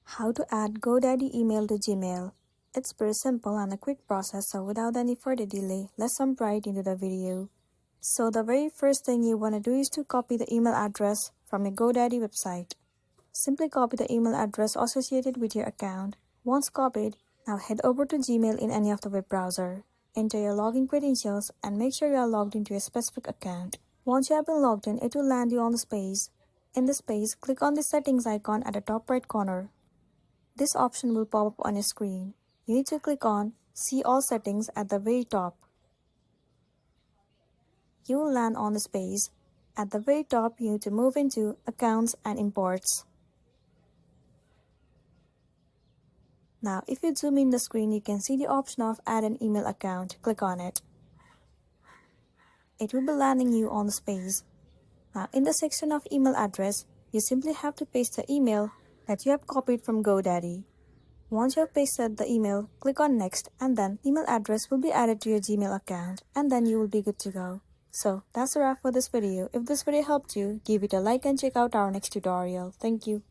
How to add GoDaddy email to Gmail. It's pretty simple and a quick process, so without any further delay, let's jump right into the video. So the very first thing you want to do is to copy the email address from your GoDaddy website. Simply copy the email address associated with your account. Once copied, now head over to Gmail in any of the web browser. Enter your login credentials and make sure you are logged into a specific account. Once you have been logged in, it will land you on the page. In this page, click on the settings icon at the top right corner. This option will pop up on your screen. You need to click on See All Settings at the very top. You will land on this page. At the very top, you need to move into Accounts and Imports. Now, if you zoom in the screen, you can see the option of Add an email account. Click on it. It will be landing you on this page. Now, in the section of email address, you simply have to paste the email that you have copied from GoDaddy. Once you have pasted the email, click on Next, and then email address will be added to your Gmail account, and then you will be good to go. So that's a wrap for this video. If this video helped you, give it a like and check out our next tutorial. Thank you.